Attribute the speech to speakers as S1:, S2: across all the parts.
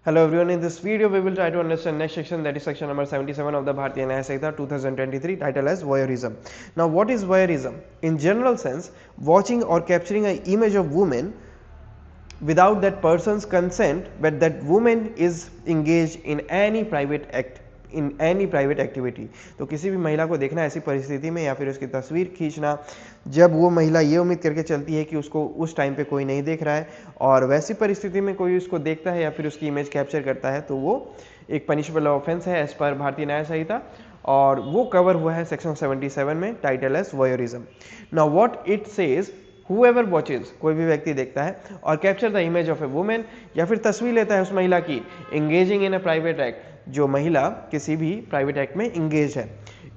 S1: Hello everyone, in this video we will try to understand next section, that is section number 77 of the Bharatiya Nyaya Samhita 2023, titled as voyeurism. Now what is voyeurism? In general sense, watching or capturing an image of woman without that person's consent, but that woman is engaged in any private act, in any private activity. तो किसी भी महिला को देखना ऐसी परिस्थिति में या फिर उसकी तस्वीर खींचना जब वो महिला ये उम्मीद करके चलती है कि उसको उस टाइम पे कोई नहीं देख रहा है और वैसी परिस्थिति में कोई उसको देखता है या फिर उसकी इमेज कैप्चर करता है, तो वो एक पनिशेबल ऑफेंस है एज पर भारतीय न्याय संहिता, और वो कवर हुआ है सेक्शन 77 में, title as voyeurism. Now what it says, whoever watches, कोई भी व्यक्ति देखता है और capture the image of a woman, या फिर तस्वीर लेता है उस महिला की engaging in a private act, जो महिला किसी भी प्राइवेट एक्ट में एंगेज है,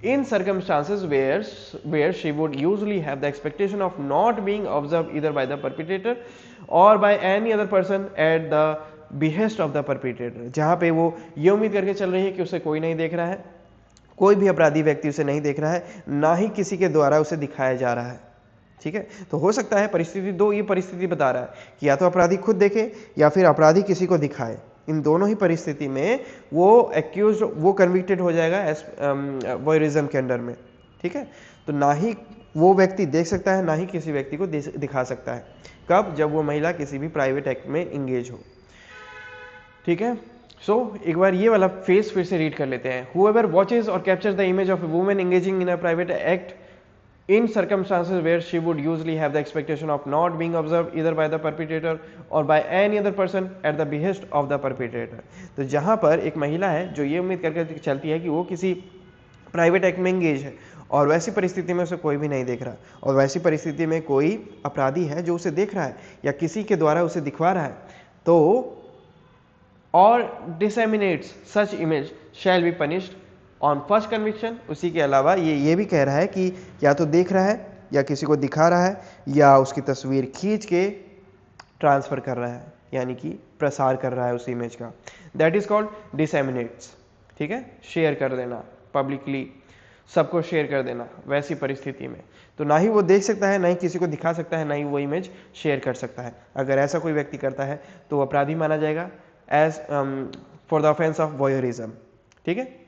S1: in circumstances where she would usually have the expectation of not being observed either by the perpetrator or by any other person at the behest of the perpetrator, जहां पे वो ये उम्मीद करके चल रही है कि उसे कोई नहीं देख रहा है, कोई भी अपराधी व्यक्ति उसे नहीं देख रहा है, ना ही किसी के द्वारा उसे दिखाया जा रहा है। ठीक है, तो हो सकता है परिस्थिति दो, ये परिस्थिति बता रहा है कि या तो अपराधी खुद देखे या फिर अपराधी किसी को दिखाए। इन दोनों ही परिस्थिति में वो एक्यूज, वो कन्विक्टेड हो जाएगा एस वोयरिज्म के अंडर में। ठीक है, तो ना ही वो व्यक्ति देख सकता है, ना ही किसी व्यक्ति को दिखा सकता है। कब? जब वो महिला किसी भी प्राइवेट एक्ट में इंगेज हो। ठीक है, एक बार ये वाला फेस फिर से रीड कर लेते हैं। Whoever watches or captures the image of a woman engaging in a private act in circumstances where she would usually have the expectation of not being observed either by the perpetrator or by any other person at the behest of the perpetrator, तो जहां पर एक महिला है जो ये उम्मीद करके चलती है कि वो किसी प्राइवेट एक्ट में एंगेज है और वैसी परिस्थिति में उसे कोई भी नहीं देख रहा, और वैसी परिस्थिति में कोई अपराधी है जो उसे देख रहा है या किसी के द्वारा उसे दिखवा रहा है, तो और disseminates such image shall be punished on first conviction। उसी के अलावा ये भी कह रहा है कि या तो देख रहा है या किसी को दिखा रहा है या उसकी तस्वीर खींच के ट्रांसफर कर रहा है, यानी कि प्रसार कर रहा है उस इमेज का, दैट इज कॉल्ड डिसेमिनेट्स। ठीक है, शेयर कर देना पब्लिकली, सबको शेयर कर देना। वैसी परिस्थिति में तो ना ही वो देख सकता है, ना ही किसी को दिखा सकता है, ना ही वो इमेज शेयर कर सकता है। अगर ऐसा कोई व्यक्ति करता है तो वो अपराधी माना जाएगा as for the offence of voyeurism. ठीक है,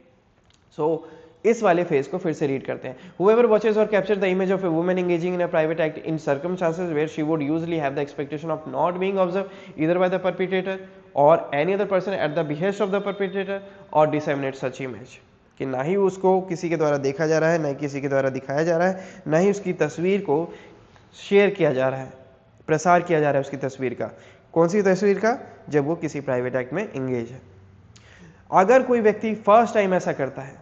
S1: इस वाले फेज को फिर से रीड करते हैं। Whoever watches or captures the image of a woman engaging in a private act in circumstances where she would usually have the expectation of not being observed either by the perpetrator or any other person at the behest of the perpetrator or disseminate such image, कि ना ही उसको किसी के द्वारा देखा जा रहा है, ना ही किसी के द्वारा दिखाया जा रहा है, ना ही उसकी तस्वीर को शेयर किया जा रहा है, प्रसार किया जा रहा है उसकी तस्वीर का। कौन सी तस्वीर का? जब वो किसी प्राइवेट एक्ट में एंगेज है। अगर कोई व्यक्ति फर्स्ट टाइम ऐसा करता है,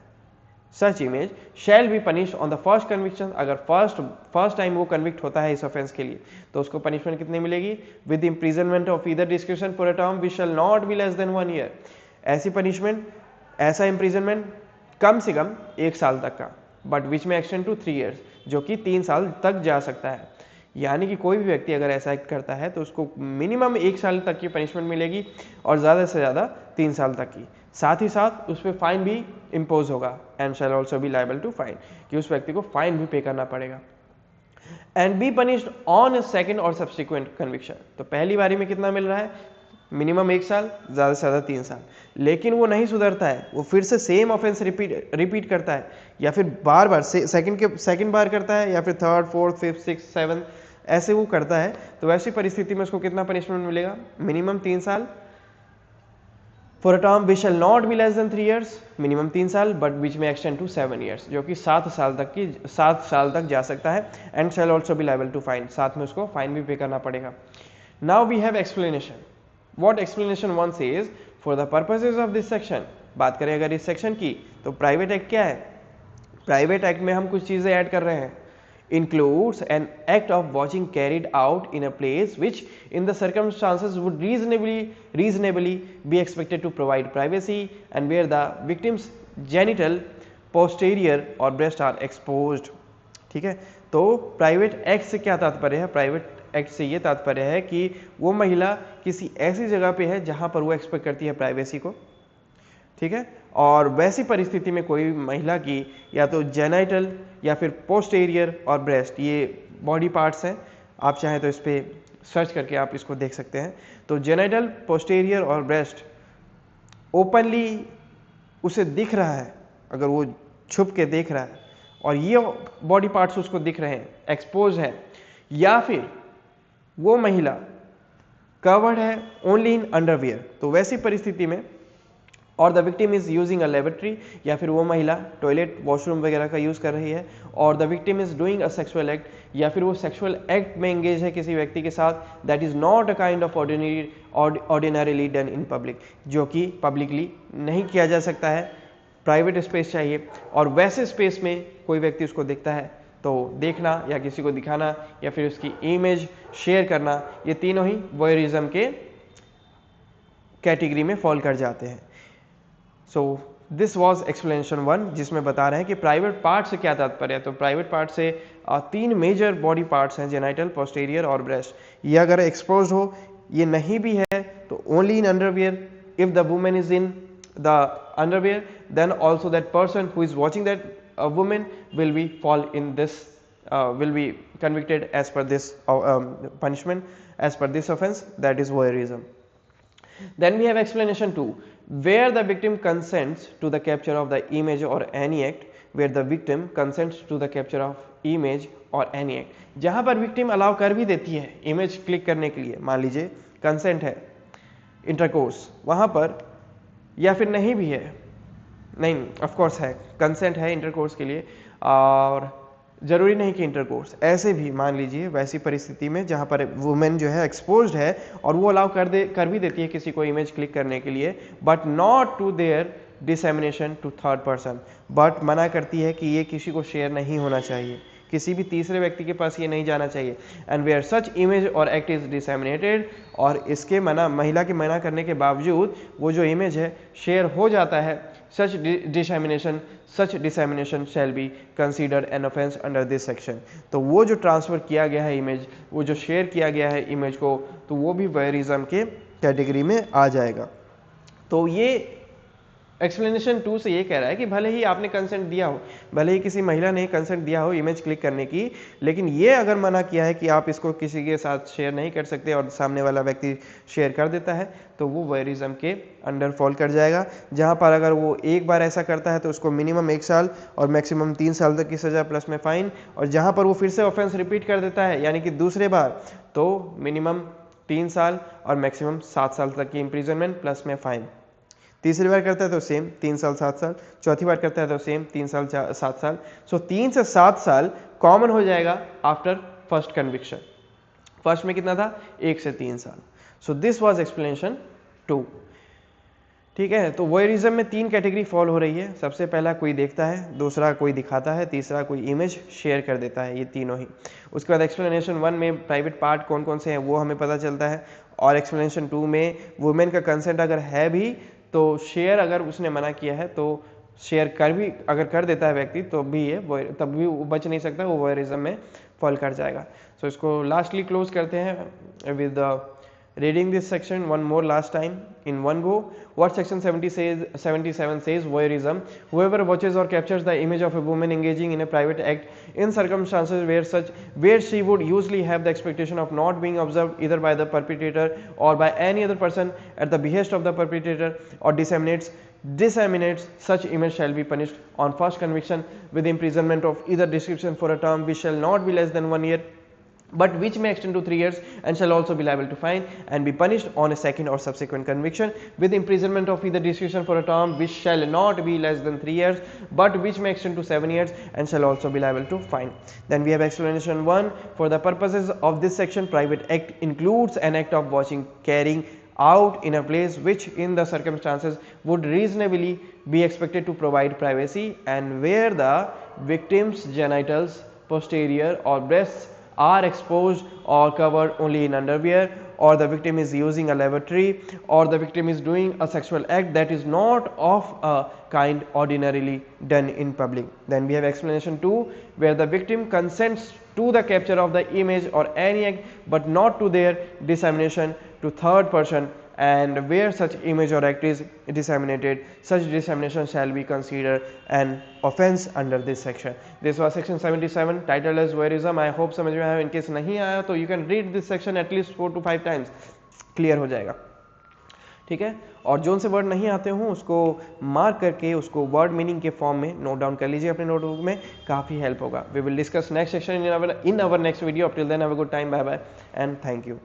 S1: such image shall be punish on the first conviction, अगर फर्स्ट टाइम वो कन्विक्ट होता है इस ऑफेंस के लिए, तो उसको पनिशमेंट कितनी मिलेगी? With imprisonment of either description for a term which shall not be less than 1 year. ऐसी पनिशमेंट, ऐसा इम्प्रिजनमेंट कम से कम 1 साल तक का, बट विच में एक्सटेंड टू 3 ईयर्स, जो कि 3 साल तक जा सकता है। यानी कि कोई भी व्यक्ति अगर ऐसा एक्ट करता है तो उसको मिनिमम 1 साल तक की पनिशमेंट मिलेगी और ज़्यादा से ज़्यादा 3 साल तक की। साथ ही साथ उस पर फाइन भी इम्पोज होगा, and shall also be liable to fine, कि उस व्यक्ति को फाइन भी पे करना पड़ेगा। And be punished on a second और सब्सिक्वेंट कन्विक्शन, तो पहली बारी में कितना मिल रहा है? मिनिमम 1 साल, ज़्यादा से ज़्यादा 3 साल। लेकिन वो नहीं सुधरता है, वो फिर से सेम ऑफेंस रिपीट करता है, या फिर बार बार सेकंड बार करता है, या फिर third, fourth, fifth, six, seven, ऐसे वो करता है, तो वैसी परिस्थिति में उसको कितना पनिशमेंट मिलेगा? मिनिमम 3 साल, for a term which shall not be less than 3 years, minimum 3 साल, बट विच में एक्सटेंड टू 7 ईयर्स, जो कि 7 साल तक जा सकता है। And shall also be liable to fine, साथ में उसको फाइन भी पे करना पड़ेगा। Now we have explanation. What explanation 1 says, for the purposes of this section, बात करें अगर इस सेक्शन की, तो प्राइवेट एक्ट क्या है? प्राइवेट एक्ट में हम कुछ चीजें ऐड कर रहे हैं। Includes an act of watching carried out in a place which in the circumstances would reasonably be expected to provide privacy and where the victim's genital, posterior or breast are exposed। ठीक है, तो private act से क्या तात्पर्य है? Private act से ये तात्पर्य है कि वो महिला किसी ऐसी जगह पे है जहां पर वो एक्सपेक्ट करती है प्राइवेसी को। ठीक है, और वैसी परिस्थिति में कोई महिला की या तो जेनाइटल या फिर पोस्टेरियर और ब्रेस्ट, ये बॉडी पार्ट्स हैं, आप चाहें तो इस पर सर्च करके आप इसको देख सकते हैं। तो जेनाइटल, पोस्टेरियर और ब्रेस्ट ओपनली उसे दिख रहा है, अगर वो छुप के देख रहा है और ये बॉडी पार्ट्स उसको दिख रहे हैं, एक्सपोज है, या फिर वो महिला कवर्ड है ओनली इन अंडरवियर, तो वैसी परिस्थिति में और the victim is using a laboratory, या फिर वो महिला टॉयलेट वॉशरूम वगैरह का यूज कर रही है, और the victim is doing a sexual act, या फिर वो सेक्सुअल एक्ट में एंगेज है किसी व्यक्ति के साथ, that is not a kind of ordinarily done in public, जो कि पब्लिकली नहीं किया जा सकता है, प्राइवेट स्पेस चाहिए, और वैसे स्पेस में कोई व्यक्ति उसको देखता है तो देखना या किसी को दिखाना या फिर उसकी इमेज शेयर करना, ये तीनों ही वॉयरिज्म के कैटेगरी में फॉल कर जाते हैं। सो दिस वॉज एक्सप्लेनेशन 1, जिसमें बता रहे हैं कि प्राइवेट पार्ट से क्या तात्पर्य है। तो प्राइवेट पार्ट से 3 मेजर बॉडी पार्ट्स हैं, जेनाइटल, पोस्टीरियर और ब्रेस्ट। ये अगर एक्सपोज हो, ये नहीं भी है तो only in underwear, if the women is in the underwear then also that person who is watching that women will be fall in this will be convicted as per this punishment as per this offense, that is voyeurism. Then we have explanation 2, where the victim consents to the capture of the image or any act, where the victim consents to the capture of image or any act, जहां पर victim allow कर भी देती है image click करने के लिए, मान लीजिए consent है intercourse वहां पर, या फिर नहीं भी है, नहीं ऑफ कोर्स है, कंसेंट है इंटरकोर्स के लिए, और जरूरी नहीं कि इंटरकोर्स, ऐसे भी मान लीजिए वैसी परिस्थिति में जहां पर वुमेन जो है एक्सपोज्ड है और वो अलाउ कर भी देती है किसी को इमेज क्लिक करने के लिए, but not to their dissemination to third person, but मना करती है कि ये किसी को शेयर नहीं होना चाहिए, किसी भी तीसरे व्यक्ति के पास ये नहीं जाना चाहिए, एंड वेयर सच इमेज और एक्ट इज डिसेमिनेटेड, और इसके महिला के मना करने के बावजूद वो जो इमेज है शेयर हो जाता है, such dissemination shall be considered an offense under this section. तो वो जो ट्रांसफर किया गया है इमेज, वो जो शेयर किया गया है इमेज को, तो वो भी वॉयरिज्म के कैटेगरी में आ जाएगा। तो ये एक्सप्लेनेशन 2 से ये कह रहा है कि भले ही आपने कंसेंट दिया हो, भले ही किसी महिला ने कंसेंट दिया हो इमेज क्लिक करने की, लेकिन ये अगर मना किया है कि आप इसको किसी के साथ शेयर नहीं कर सकते और सामने वाला व्यक्ति शेयर कर देता है, तो वो वॉयरिज्म के अंडर फॉल कर जाएगा। जहां पर अगर वो एक बार ऐसा करता है तो उसको मिनिमम 1 साल और मैक्सिमम 3 साल तक की सजा प्लस में फाइन, और जहां पर वो फिर से ऑफेंस रिपीट कर देता है यानी कि दूसरे बार, तो मिनिमम 3 साल और मैक्सिमम 7 साल तक की इम्प्रिजनमेंट प्लस में फाइन। तीसरी बार करता है तो सेम 3 साल 7 साल, चौथी बार करता है तो सेम 3 साल 7 साल। सो 3 से 7 साल कॉमन हो जाएगा आफ्टर फर्स्ट कन्विक्शन। फर्स्ट में कितना था, 1 से 3 साल। So this was explanation 2। ठीक है, तो वॉयरिज्म में 3 कैटेगरी फॉल हो रही है। सबसे पहला कोई देखता है, दूसरा कोई दिखाता है, तीसरा कोई इमेज शेयर कर देता है, ये तीनों ही। उसके बाद एक्सप्लेनेशन 1 में प्राइवेट पार्ट कौन कौन से हैं वो हमें पता चलता है, और एक्सप्लेनेशन 2 में वुमेन का कंसेंट अगर है भी तो शेयर अगर उसने मना किया है तो शेयर अगर कर देता है व्यक्ति तो भी ये तब भी वो बच नहीं सकता, वो वॉयरिज्म में फॉल कर जाएगा। सो इसको लास्टली क्लोज करते हैं with reading this section one more last time in one go. What section 77 says, voyeurism, whoever watches or captures the image of a woman engaging in a private act in circumstances where she would usually have the expectation of not being observed either by the perpetrator or by any other person at the behest of the perpetrator, or disseminates such image shall be punished on first conviction with imprisonment of either description for a term which shall not be less than 1 year but which may extend to 3 years, and shall also be liable to fine and be punished on a second or subsequent conviction with imprisonment of either discretion for a term which shall not be less than 3 years but which may extend to 7 years, and shall also be liable to fine. Then we have explanation 1. For the purposes of this section, private act includes an act of watching carrying out in a place which in the circumstances would reasonably be expected to provide privacy, and where the victim's genitals, posterior or breasts are exposed or covered only in underwear, or the victim is using a lavatory, or the victim is doing a sexual act that is not of a kind ordinarily done in public. Then we have explanation 2, where the victim consents to the capture of the image or any act but not to their dissemination to third person, and where such image or act is disseminated, such dissemination shall be considered an offense under this section. This was section 77, titled as voyeurism. I hope समझ में आया। In case नहीं आया तो you can read this section at least 4 to 5 times, clear हो जाएगा। ठीक है। और जो उनसे वर्ड नहीं आते हों उसको मार्क करके उसको वर्ड मीनिंग के फॉर्म में नोट डाउन कर लीजिए अपने नोटबुक में, काफ़ी हेल्प होगा। We will discuss next section in our next video. Up till then have a good time, bye bye and thank you.